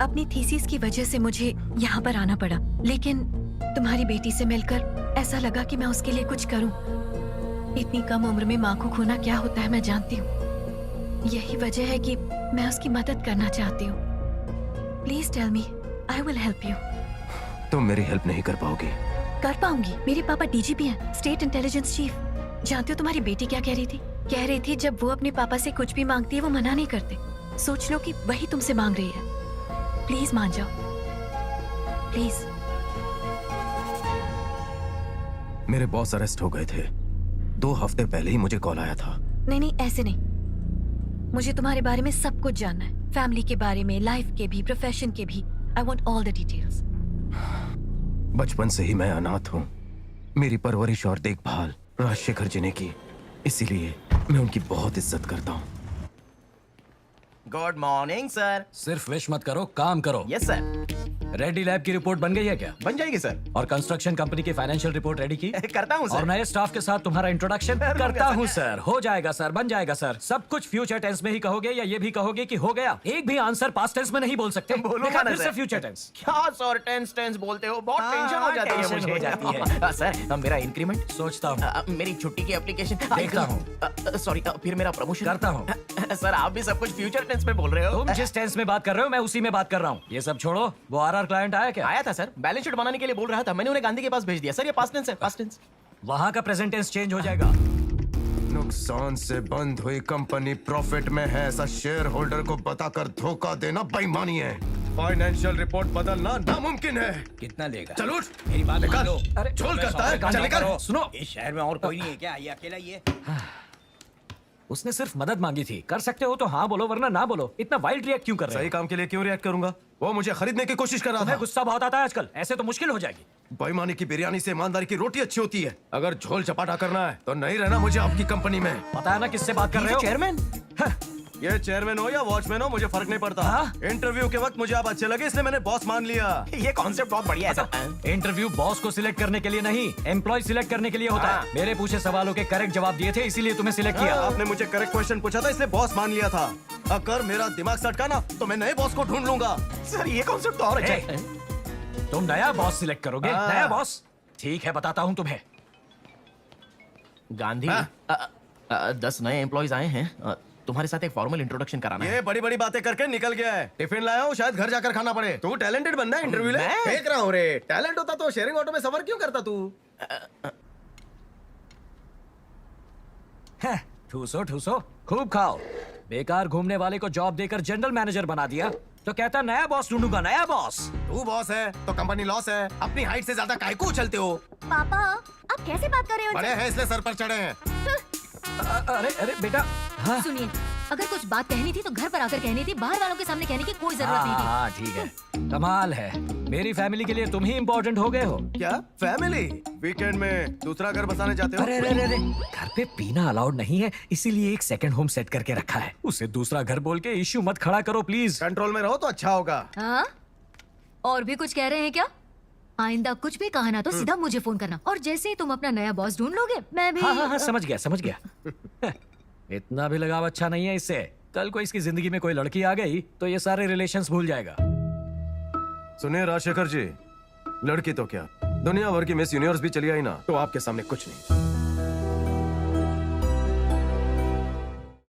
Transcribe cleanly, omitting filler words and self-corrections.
अपनी थीसिस की वजह से मुझे यहाँ पर आना पड़ा, लेकिन तुम्हारी बेटी से मिलकर ऐसा लगा कि मैं उसके लिए कुछ करूं। इतनी कम उम्र में माँ को खोना क्या होता है मैं जानती हूँ। यही वजह है कि मैं उसकी मदद करना चाहती हूँ। Please tell me, I will help you. तुम मेरी हेल्प नहीं कर पाओगी। कर पाऊंगी। मेरे पापा डीजीपी हैं, स्टेट इंटेलिजेंस चीफ। जानते हो तुम्हारी बेटी क्या कह रही थी? कह रही थी जब वो अपने पापा से कुछ भी मांगती है वो मना नहीं करते। सोच लो कि वही तुमसे मांग रही है। प्लीज मान जाओ, प्लीज। मेरे बॉस अरेस्ट हो गए थे। 2 हफ्ते पहले ही मुझे कॉल आया था। नहीं, ऐसे नहीं। मुझे तुम्हारे बारे में सब कुछ जानना है, फैमिली के बारे में, लाइफ के भी, प्रोफेशन के भी। I want all the details. बचपन से ही मैं अनाथ हूँ। मेरी परवरिश और देखभाल राजशेखर जी ने की, इसीलिए मैं उनकी बहुत इज्जत करता हूँ। Good morning sir. सिर्फ विश मत करो, काम करो। Yes sir. रेडी लैब की रिपोर्ट बन गई है क्या? बन जाएगी सर। और कंस्ट्रक्शन कंपनी की फाइनेंशियल रिपोर्ट रेडी की? करता हूँ सर। और नए स्टाफ के साथ तुम्हारा इंट्रोडक्शन करता हूँ सर। हो जाएगा सर, बन जाएगा सर। सब कुछ फ्यूचर टेंस में ही कहोगे या ये भी कहोगे कि हो गया? एक भी आंसर पास्ट टेंस में नहीं बोल सकते। बोलूंगा ना फिर से फ्यूचर टेंस। क्या सर टेंस टेंस बोलते हो? बहुत टेंशन हो जाती है टेंशन मुझे। हो जाती है। सर मेरा इंक्रीमेंट सोचता हूँ, मेरी छुट्टी की एप्लीकेशन देखता हूँ। सॉरी फिर मेरा प्रमोशन करता हूँ। सर आप भी सब कुछ फ्यूचर टेंस में बोल रहे हो। तुम जिस टेंस में बात कर रहे हो मैं उसी में बात कर रहा हूँ। ये सब छोड़ो, वो आरआर क्लाइंट आया क्या? आया था सर, बैलेंस शीट बनाने के लिए बोल रहा था। मैंने उन्हें गांधी के पास भेज दिया सर। ये पास्ट टेंस है, पास्ट टेंस। वहाँ का प्रेजेंट टेंस चेंज हो जाएगा। नुकसान से बंद हुई कंपनी प्रॉफिट में है, ऐसा शेयर होल्डर को बताकर धोखा देना बेईमानी है। फाइनेंशियल रिपोर्ट बदलना नामुमकिन है। कितना लेगा? चलो उठ। मेरी बात मान लो। अरे झोल करता है, काम चल करो। निकल। सुनो, इस शहर में और कोई नहीं है क्या? ये अकेला ही है? उसने सिर्फ मदद मांगी थी। कर सकते हो तो हाँ बोलो, वरना ना बोलो। इतना वाइल्ड रिएक्ट क्यों कर रहे सही हो? काम के लिए क्यों रिएक्ट करूंगा? वो मुझे खरीदने की कोशिश कर रहा तुम्हें था। गुस्सा बहुत आता है आजकल, ऐसे तो मुश्किल हो जाएगी। बेईमानी की बिरयानी से ईमानदारी की रोटी अच्छी होती है। अगर झोल चपाटा करना है तो नहीं रहना मुझे आपकी कंपनी में। पता है ना किससे बात कर रहे हो? चेयरमैन। ये चेयरमैन हो या वॉचमैन हो मुझे फर्क नहीं पड़ता। हाँ? इंटरव्यू के वक्त मुझे आप अच्छे लगे इसलिए मैंने बॉस मान लिया। ये कॉन्सेप्ट बहुत बढ़िया है सर। इंटरव्यू बॉस को सिलेक्ट करने के लिए नहीं, एम्प्लॉय सिलेक्ट करने के लिए होता है। मेरे पूछे सवालों के करेक्ट जवाब दिए थे, इसीलिए तुम्हें सिलेक्ट किया। आपने मुझे करेक्ट क्वेश्चन पूछा था इसलिए बॉस मान लिया था। अगर मेरा दिमाग सटका ना तो मैं नए बॉस को ढूंढ लूंगा। सर ये कॉन्सेप्ट तो और अच्छा है। तुम नया बॉस सिलेक्ट करोगे? हाँ। नया बॉस? ठीक है, बताता हूँ तुम्हें। गांधी 10 नए एम्प्लॉइज आए हैं। तुम्हारे साथ एक फॉर्मल इंट्रोडक्शन कराना है। ये बड़ी बड़ी बातें करके निकल गया है। टिफिन लाया हूँ, शायद घर जाकर खाना पड़े। तू टैलेंटेड बंदा है, इंटरव्यू ले। मैं? देख रहा हूँ रे। टैलेंट होता तो शेयरिंग ऑटो में सफर क्यों करता तू? ठूसो ठूसो, खूब खाओ। बेकार घूमने वाले को जॉब देकर जनरल मैनेजर बना दिया तो कहता नया बॉस ढूंढूंगा, नया बॉस। तू बॉस है तो कंपनी लॉस है। अपनी हाइट से ज्यादा काहे को उछलते हो? पापा आप कैसे बात कर रहे हो? बड़े हैं इसलिए सर पर चढ़े हैं। अरे अरे बेटा। हाँ सुनिए, अगर कुछ बात कहनी थी तो घर पर आकर कहनी थी, बाहर वालों के सामने कहने की कोई जरूरत नहीं थी। हाँ ठीक है, कमाल है। मेरी फैमिली के लिए तुम ही इम्पोर्टेंट हो गए हो। क्या फैमिली? वीकेंड में दूसरा घर बसाने जाते हो? अरे अरे अरे, घर पे पीना अलाउड नहीं है, इसीलिए एक सेकंड होम सेट करके रखा है। उसे दूसरा घर बोल के इश्यू मत खड़ा करो प्लीज। कंट्रोल में रहो तो अच्छा होगा। हाँ? और भी कुछ कह रहे हैं क्या? आइंदा कुछ भी कहा ना तो सीधा मुझे फोन करना, और जैसे ही तुम अपना नया बॉस ढूंढ लोगे मैं भी। हाँ, समझ गया समझ गया। इतना भी लगाव अच्छा नहीं है इससे। कल को इसकी जिंदगी में कोई लड़की आ गई तो ये सारे रिलेशंस भूल जाएगा। सुनिए राजशेखर जी, लड़की तो क्या, दुनिया भर की मिस यूनिवर्स भी चली आई ना तो आपके सामने कुछ नहीं।